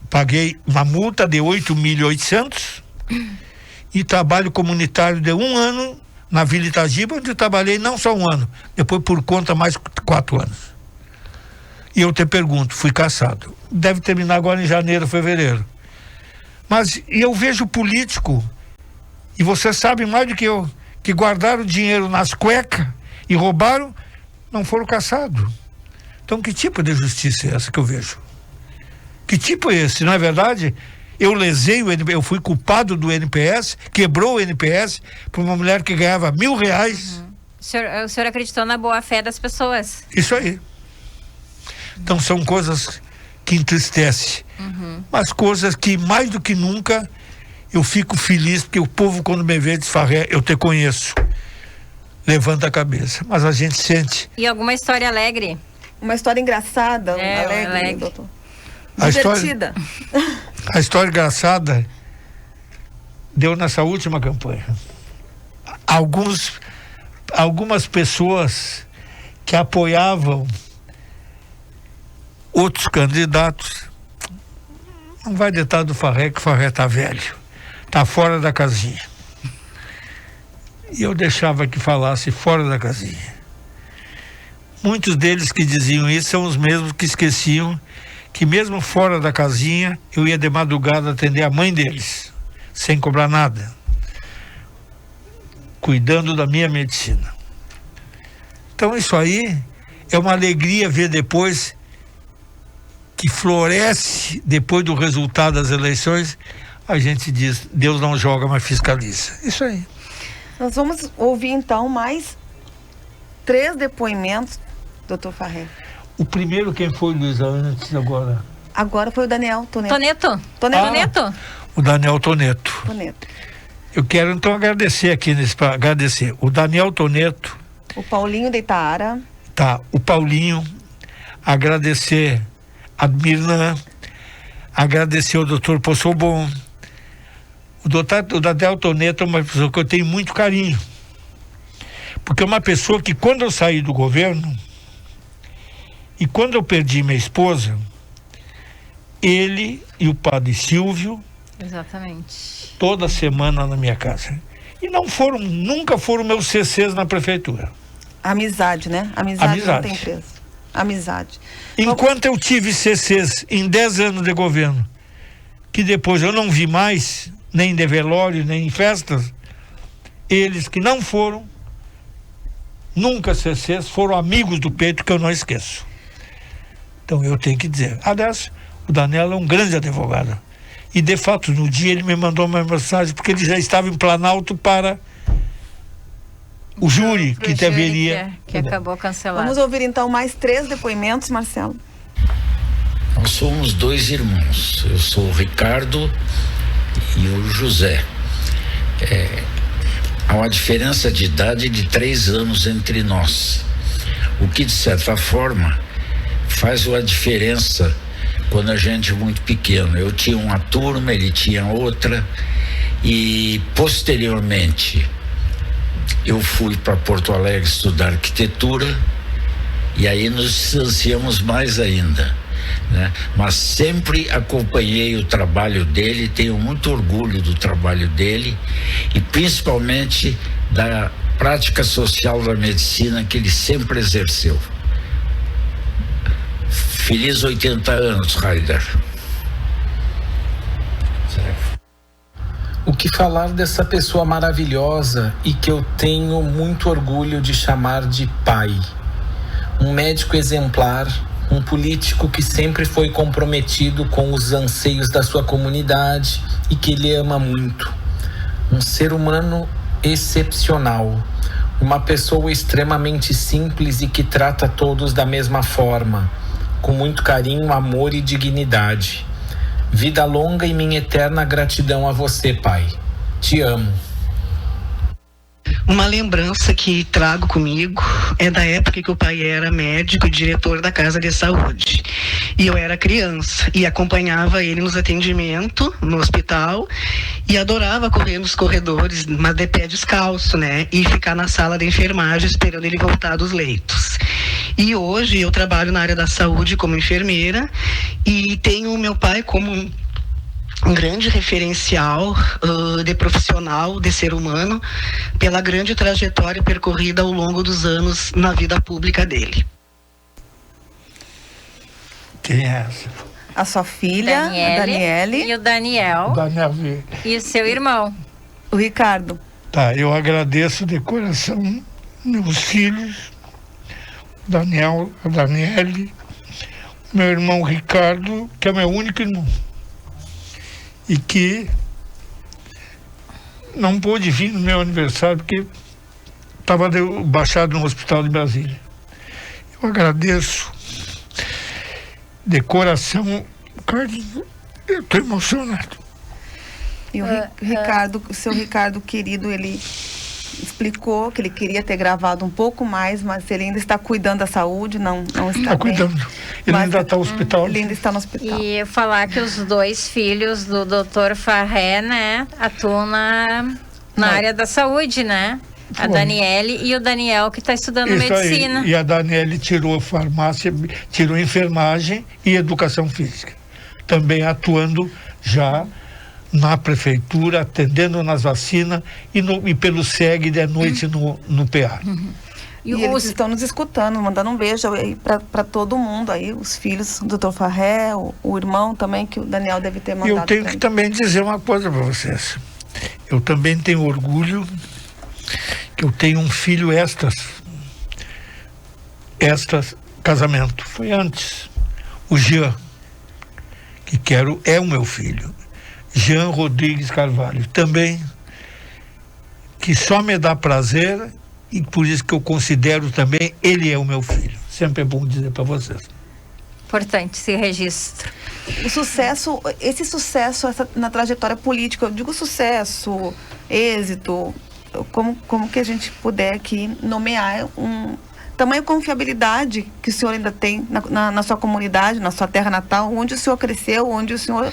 paguei uma multa de 8.800 e trabalho comunitário de 1 ano na Vila Itagiba, onde eu trabalhei não só 1 ano, depois por conta mais 4 anos. E eu te pergunto, fui cassado. Deve terminar agora em janeiro, fevereiro. Mas eu vejo político, e você sabe mais do que eu, que guardaram dinheiro nas cuecas e roubaram, não foram caçados. Então que tipo de justiça é essa que eu vejo? Que tipo é esse, não é verdade? Eu lesei o NPS, eu fui culpado do NPS, quebrou o NPS por uma mulher que ganhava R$1.000. O senhor acreditou na boa-fé das pessoas. Isso aí. Então são coisas que entristecem, mas coisas que mais do que nunca eu fico feliz, porque o povo quando me vê diz, Farré, eu te conheço. Levanta a cabeça, mas a gente sente. E alguma história alegre? Uma história engraçada, alegre, doutor. Divertida. A história engraçada deu nessa última campanha. Algumas pessoas que apoiavam outros candidatos, não vai detar do Farré, que o Farré tá velho, tá fora da casinha. E eu deixava que falasse fora da casinha. Muitos deles que diziam isso são os mesmos que esqueciam que mesmo fora da casinha eu ia de madrugada atender a mãe deles, sem cobrar nada, cuidando da minha medicina. Então isso aí é uma alegria ver depois que floresce, depois do resultado das eleições, a gente diz, Deus não joga, mas fiscaliza. Isso aí. Nós vamos ouvir então mais 3 depoimentos, doutor Farré. O primeiro quem foi, Luísa, antes agora? Agora foi o Daniel Toneto. Toneto. O Daniel Toneto. Eu quero então agradecer aqui agradecer o Daniel Toneto. O Paulinho de Itaara. Tá, o Paulinho. Agradecer a Mirna. Agradecer ao doutor Possobon. O Daniel Toneto é uma pessoa que eu tenho muito carinho. Porque é uma pessoa que quando eu saí do governo e quando eu perdi minha esposa, ele e o padre Silvio, exatamente, toda semana na minha casa. E nunca foram meus CCs na prefeitura. Amizade, né? Amizade. Não tem preço. Amizade. Enquanto eu tive CCs em 10 anos de governo, que depois eu não vi mais, nem de velório, nem em festas, eles que não foram, nunca CCs, foram amigos do peito, que eu não esqueço. Então eu tenho que dizer. Aliás, o Daniel é um grande advogado. E de fato, no dia ele me mandou uma mensagem, porque ele já estava em Planalto para o júri que deveria. Que acabou cancelado. Vamos ouvir então mais 3 depoimentos, Marcelo. Nós somos 2 irmãos. Eu sou o Ricardo e o José. Há uma diferença de idade de 3 anos entre nós. O que de certa forma faz uma diferença quando a gente é muito pequeno. Eu tinha uma turma, ele tinha outra, e posteriormente eu fui para Porto Alegre estudar arquitetura e aí nos distanciamos mais ainda, né? Mas sempre acompanhei o trabalho dele, tenho muito orgulho do trabalho dele e principalmente da prática social da medicina que ele sempre exerceu. Feliz 80 anos, Raider. O que falar dessa pessoa maravilhosa e que eu tenho muito orgulho de chamar de pai? Um médico exemplar, um político que sempre foi comprometido com os anseios da sua comunidade e que ele ama muito. Um ser humano excepcional, uma pessoa extremamente simples e que trata todos da mesma forma, com muito carinho, amor e dignidade. Vida longa e minha eterna gratidão a você, pai. Te amo. Uma lembrança que trago comigo é da época que o pai era médico e diretor da casa de saúde. E eu era criança e acompanhava ele nos atendimentos no hospital e adorava correr nos corredores, mas de pé descalço, né? E ficar na sala de enfermagem esperando ele voltar dos leitos. E hoje eu trabalho na área da saúde como enfermeira e tenho o meu pai como um grande referencial de profissional, de ser humano, pela grande trajetória percorrida ao longo dos anos na vida pública dele. Quem é essa? A sua filha, a Daniele. E o Daniel. E o seu irmão. O Ricardo. Tá, eu agradeço de coração meus filhos, Daniel, a Daniele, meu irmão Ricardo, que é meu único irmão, e que não pôde vir no meu aniversário porque estava baixado no hospital de Brasília. Eu agradeço de coração o carinho. Eu estou emocionado. E o Ricardo, o seu Ricardo querido, ele explicou que ele queria ter gravado um pouco mais, mas ele ainda está cuidando da saúde, não está cuidando. Ele ainda está no hospital. Ele ainda está no hospital. E falar que os 2 filhos do Dr. Farré, né, atuam na área da saúde, né? A Daniele e o Daniel, que está estudando medicina. Aí. E a Daniele tirou farmácia, tirou enfermagem e educação física. Também atuando já na prefeitura, atendendo nas vacinas e pelo SEG de noite no PA. E eles estão nos escutando, mandando um beijo aí para todo mundo aí, os filhos do Dr. Farré, o irmão também, que o Daniel deve ter mandado. E eu tenho que também dizer uma coisa para vocês. Eu também tenho orgulho que eu tenho um filho extras casamento. Foi antes. O Jean, que é o meu filho. Jean Rodrigues Carvalho, também, que só me dá prazer e por isso que eu considero também, ele é o meu filho. Sempre é bom dizer para vocês. Importante esse registro. Esse sucesso na trajetória política, eu digo sucesso, êxito, como que a gente puder aqui nomear tamanha confiabilidade que o senhor ainda tem na sua comunidade, na sua terra natal, onde o senhor cresceu, onde o senhor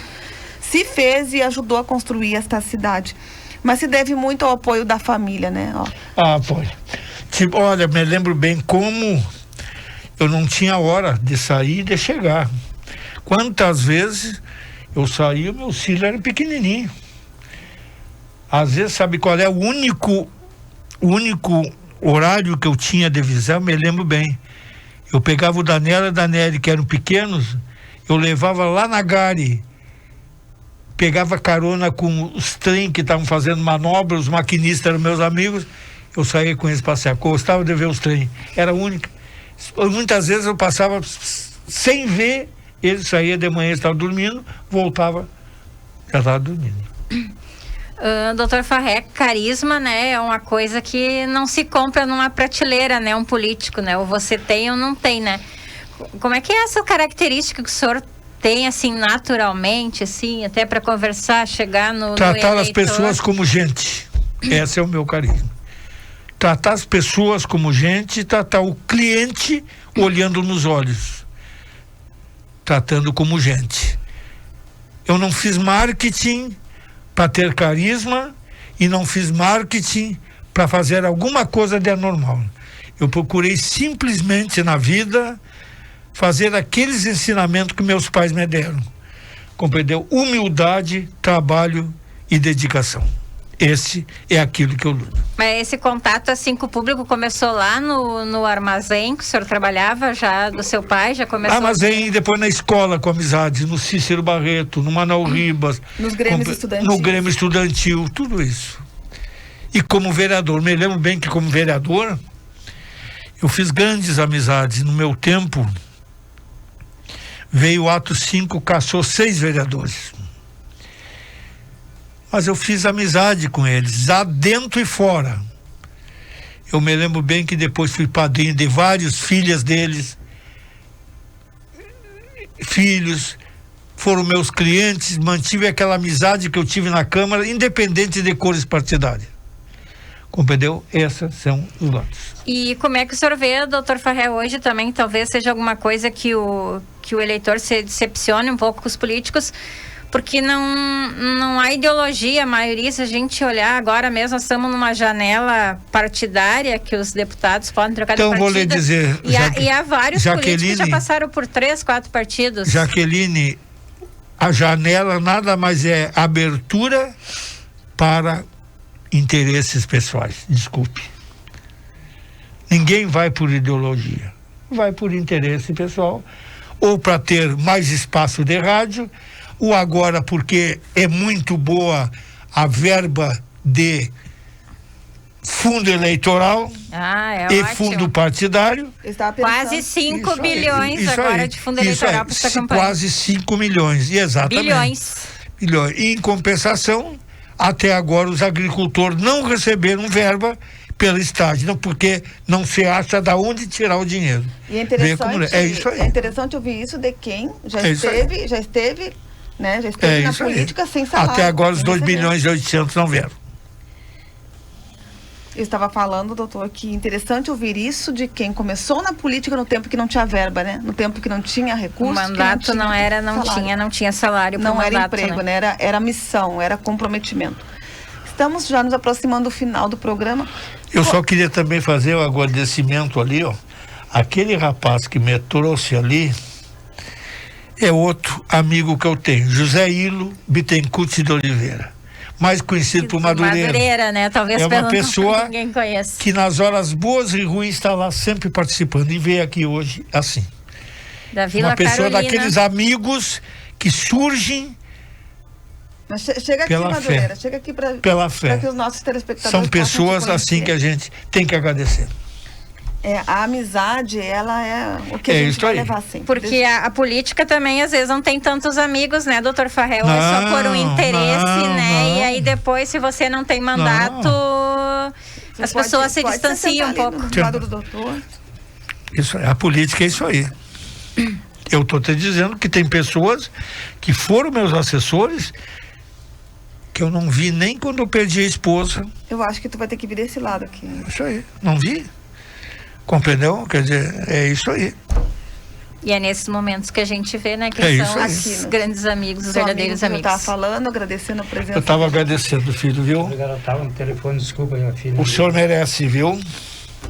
se fez e ajudou a construir esta cidade. Mas se deve muito ao apoio da família, né? Apoio. Olha, me lembro bem como eu não tinha hora de sair e de chegar. Quantas vezes eu saía, meu filho era pequenininho. Às vezes, sabe qual é o único horário que eu tinha de visão? Eu me lembro bem. Eu pegava o Daniel e a Daniele, que eram pequenos, eu levava lá na Gare, pegava carona com os trem que estavam fazendo manobra, os maquinistas eram meus amigos, eu saía com eles passear. Gostava de ver os trem. Era único. Muitas vezes eu passava sem ver, ele saía de manhã, estava dormindo, voltava, já estava dormindo. Dr. Farré, carisma, né, é uma coisa que não se compra numa prateleira, né, um político, né, ou você tem ou não tem, né. Como é que é essa característica que o senhor tem, assim, naturalmente, assim, até para conversar, chegar no Tratar as pessoas como gente, esse é o meu carisma. Tratar as pessoas como gente, tratar o cliente olhando nos olhos, tratando como gente. Eu não fiz marketing para ter carisma e não fiz marketing para fazer alguma coisa de anormal. Eu procurei simplesmente na vida fazer aqueles ensinamentos que meus pais me deram. Compreendeu? Humildade, trabalho e dedicação. Esse é aquilo que eu luto. Mas esse contato assim com o público começou lá no armazém que o senhor trabalhava já do seu pai? Já começou? Armazém e depois na escola com amizades, no Cícero Barreto, no Manuel Ribas. Nos Grêmios Estudantis. No Grêmio Estudantil, tudo isso. E como vereador, me lembro bem que como vereador, eu fiz grandes amizades. No meu tempo, veio o Ato 5, caçou 6 vereadores. Mas eu fiz amizade com eles, lá dentro e fora. Eu me lembro bem que depois fui padrinho de várias filhas deles. Filhos, foram meus clientes, mantive aquela amizade que eu tive na Câmara, independente de cores partidárias. Compreendeu? Essas são os lados. E como é que o senhor vê, doutor Farré, hoje também, talvez seja alguma coisa que o eleitor se decepcione um pouco com os políticos, porque não há ideologia, a maioria, se a gente olhar agora mesmo, nós estamos numa janela partidária que os deputados podem trocar de partido. Então, vou lhe dizer... E há vários políticos que já passaram por 3, 4 partidos. Jaqueline, a janela nada mais é abertura para interesses pessoais. Desculpe. Ninguém vai por ideologia. Vai por interesse pessoal, ou para ter mais espaço de rádio, ou agora porque é muito boa a verba de fundo eleitoral e ótimo. fundo partidário. Quase 5 bilhões agora de fundo eleitoral para essa campanha. Quase 5 milhões, exatamente. Bilhões. E, em compensação, até agora os agricultores não receberam verba pela estágio, porque não se acha de onde tirar o dinheiro. E é interessante, é isso aí. É interessante ouvir isso de quem já esteve na política sem salário. Até agora os 2 bilhões e 800 não vieram. Eu estava falando, doutor, que interessante ouvir isso de quem começou na política no tempo que não tinha verba, né? No tempo que não tinha recursos. O mandato não tinha salário para o mandato. Não era emprego, né? Era missão, era comprometimento. Estamos já nos aproximando do final do programa. Eu só queria também fazer o agradecimento ali, ó. Aquele rapaz que me trouxe ali é outro amigo que eu tenho, José Hilo Bittencourt de Oliveira. Mais conhecido por Madureira. Madureira, né? Talvez é uma pessoa ninguém conheça. Que nas horas boas e ruins está lá sempre participando e veio aqui hoje assim. Da Vila uma pessoa Carolina. Daqueles amigos que surgem Mas chega aqui, Madureira, chega aqui para que os nossos telespectadores são pessoas assim que a gente tem que agradecer. A amizade, ela é o que a gente vai levar sempre. Porque a política também, às vezes, não tem tantos amigos, né, doutor Farrell? É só por um interesse, né? E aí depois, se você não tem mandato, as pessoas se distanciam um pouco. Do lado do doutor. Isso, a política é isso aí. Eu estou te dizendo que tem pessoas que foram meus assessores que eu não vi nem quando eu perdi a esposa. Eu acho que tu vai ter que vir desse lado aqui. Isso aí, não vi. Compreendeu? Quer dizer, é isso aí. E é nesses momentos que a gente vê, né, que são os grandes amigos, os verdadeiros amigos. Eu estava falando, agradecendo a presença. Eu estava agradecendo, filho, viu? Obrigado, estava no telefone, desculpa, minha filha. O senhor merece, viu?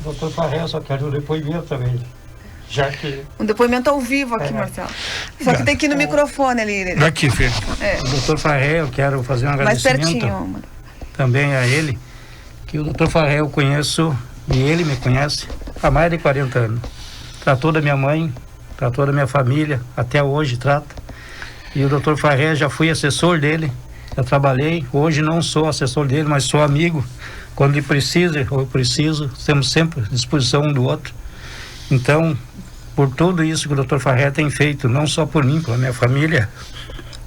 Doutor Farrell, só quero um depoimento também. Já que... Um depoimento ao vivo aqui, Marcelo. Só que tem que ir no microfone ali. Aqui, filho. Doutor Farrell, eu quero fazer um agradecimento. Mais pertinho, também a ele, que o doutor Farrell eu conheço, e ele me conhece, há mais de 40 anos. Tratou da minha mãe, tratou da minha família, até hoje trata. E o doutor Farrell, já fui assessor dele, já trabalhei, hoje não sou assessor dele, mas sou amigo. Quando ele precisa, ou eu preciso, temos sempre à disposição um do outro. Então, por tudo isso que o doutor Farrell tem feito, não só por mim, pela minha família,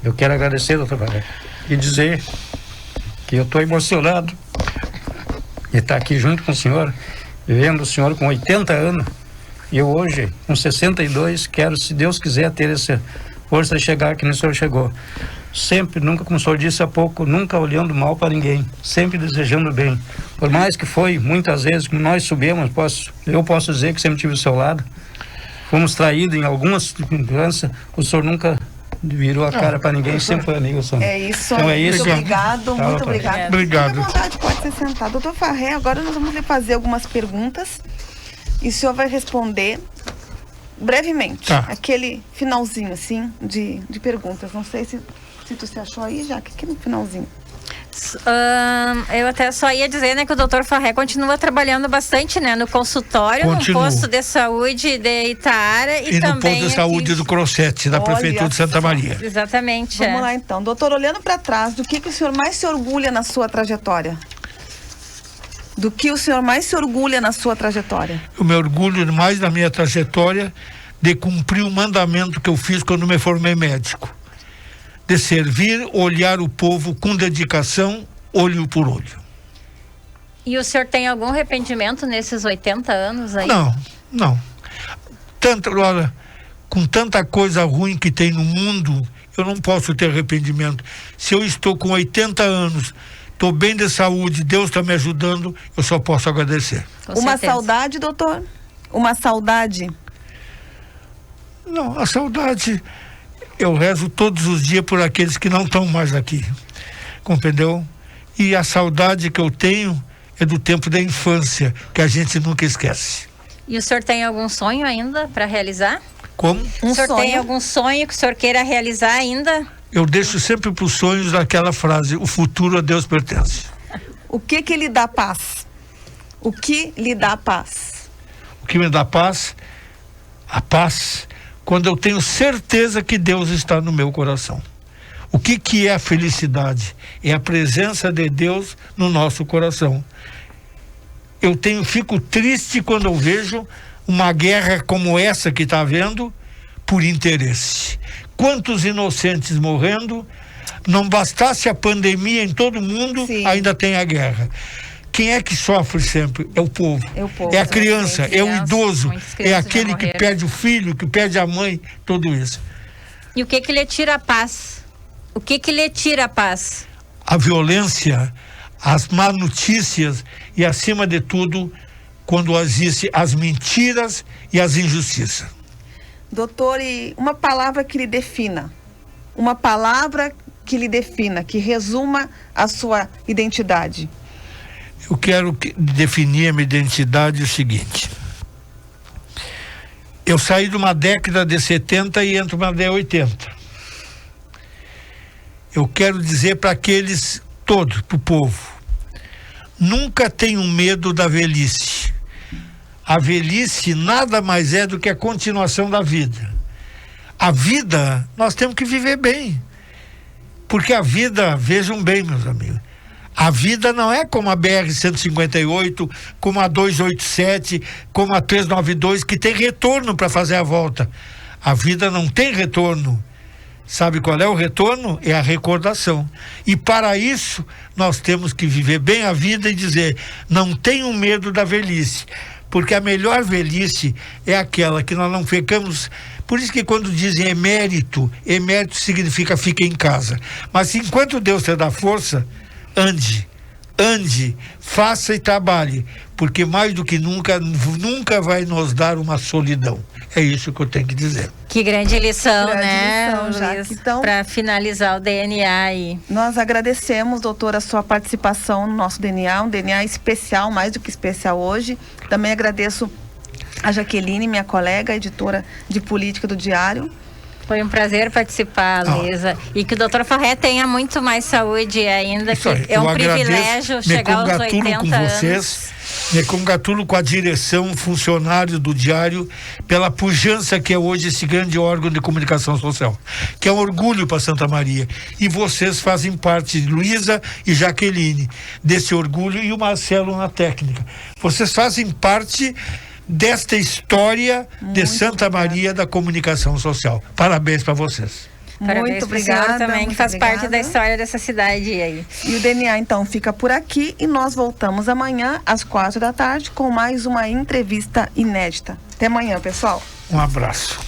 eu quero agradecer, doutor Farrell, e dizer que eu estou emocionado de estar aqui junto com o senhor, vendo o senhor com 80 anos, e eu hoje, com 62, quero, se Deus quiser, ter essa força de chegar aqui no senhor chegou. Sempre, nunca, como o senhor disse há pouco, nunca olhando mal para ninguém, sempre desejando bem. Por mais que foi, muitas vezes, como nós subimos, eu posso dizer que sempre tive ao seu lado. Fomos traídos em algumas circunstâncias, o senhor nunca virou a cara para ninguém, sempre foi amigo. Senhor. É isso, então, muito obrigado, muito obrigado. Obrigado. Fique à vontade, pode se sentar. Doutor Farrell, agora nós vamos lhe fazer algumas perguntas e o senhor vai responder brevemente. Aquele finalzinho, assim, de perguntas. Não sei se tu se achou aí, já que aqui no finalzinho. Eu até só ia dizer, né, que o doutor Farrell continua trabalhando bastante, né, no consultório, no posto de saúde de Itaara e também no posto de saúde do Crossete, da Prefeitura de Santa Maria. Exatamente. Vamos lá então, doutor, olhando para trás, do que o senhor mais se orgulha na sua trajetória? Do que o senhor mais se orgulha na sua trajetória? Eu me orgulho mais na minha trajetória de cumprir o mandamento que eu fiz quando me formei médico. De servir, olhar o povo com dedicação, olho por olho. E o senhor tem algum arrependimento nesses 80 anos aí? Não. Olha, com tanta coisa ruim que tem no mundo, eu não posso ter arrependimento. Se eu estou com 80 anos, estou bem de saúde, Deus está me ajudando, eu só posso agradecer. Uma saudade, doutor? Uma saudade? Não, a saudade... Eu rezo todos os dias por aqueles que não estão mais aqui, compreendeu? E a saudade que eu tenho é do tempo da infância, que a gente nunca esquece. E o senhor tem algum sonho ainda para realizar? Como? O senhor tem algum sonho que o senhor queira realizar ainda? Eu deixo sempre para os sonhos aquela frase, o futuro a Deus pertence. O que lhe dá paz? O que lhe dá paz? O que me dá paz? A paz... quando eu tenho certeza que Deus está no meu coração. O que é a felicidade? É a presença de Deus no nosso coração. fico triste quando eu vejo uma guerra como essa que está havendo por interesse. Quantos inocentes morrendo, não bastasse a pandemia em todo mundo, ainda tem a guerra. Quem é que sofre sempre? É o povo. É a criança, é o idoso, é aquele que perde o filho, que perde a mãe, tudo isso. E o que lhe tira a paz? O que lhe tira a paz? A violência, as más notícias e, acima de tudo, quando existem as mentiras e as injustiças. Doutor, e uma palavra que lhe defina. Uma palavra que lhe defina, que resuma a sua identidade. Eu quero definir a minha identidade o seguinte. Eu saí de uma década de 70 e entro numa década de 80. Eu quero dizer para aqueles todos, para o povo, nunca tenham medo da velhice. A velhice nada mais é do que a continuação da vida. A vida, nós temos que viver bem. Porque a vida, vejam bem, meus amigos, a vida não é como a BR-158, como a 287, como a 392, que tem retorno para fazer a volta. A vida não tem retorno. Sabe qual é o retorno? É a recordação. E para isso, nós temos que viver bem a vida e dizer, não tenham medo da velhice. Porque a melhor velhice é aquela que nós não ficamos... Por isso que quando dizem emérito significa fica em casa. Mas enquanto Deus te dá força, ande, faça e trabalhe, porque mais do que nunca vai nos dar uma solidão. É isso que eu tenho que dizer. Que grande lição, Luiz, então, para finalizar o DNA aí. Nós agradecemos, doutora, a sua participação no nosso DNA, um DNA especial, mais do que especial hoje. Também agradeço a Jaqueline, minha colega, editora de política do Diário. Foi um prazer participar, Luísa. E que o doutor Farré tenha muito mais saúde ainda, que é um privilégio chegar aos 80 anos. Me congratulo com a direção, funcionário do Diário, pela pujança que é hoje esse grande órgão de comunicação social, que é um orgulho para Santa Maria. E vocês fazem parte, Luísa e Jaqueline, desse orgulho, e o Marcelo na técnica. Vocês fazem parte desta história de Santa Maria da comunicação social. Parabéns para vocês. Parabéns muito obrigada também, que faz parte da história dessa cidade aí. E o DNA então fica por aqui e nós voltamos amanhã às 16h com mais uma entrevista inédita. Até amanhã, pessoal. Um abraço.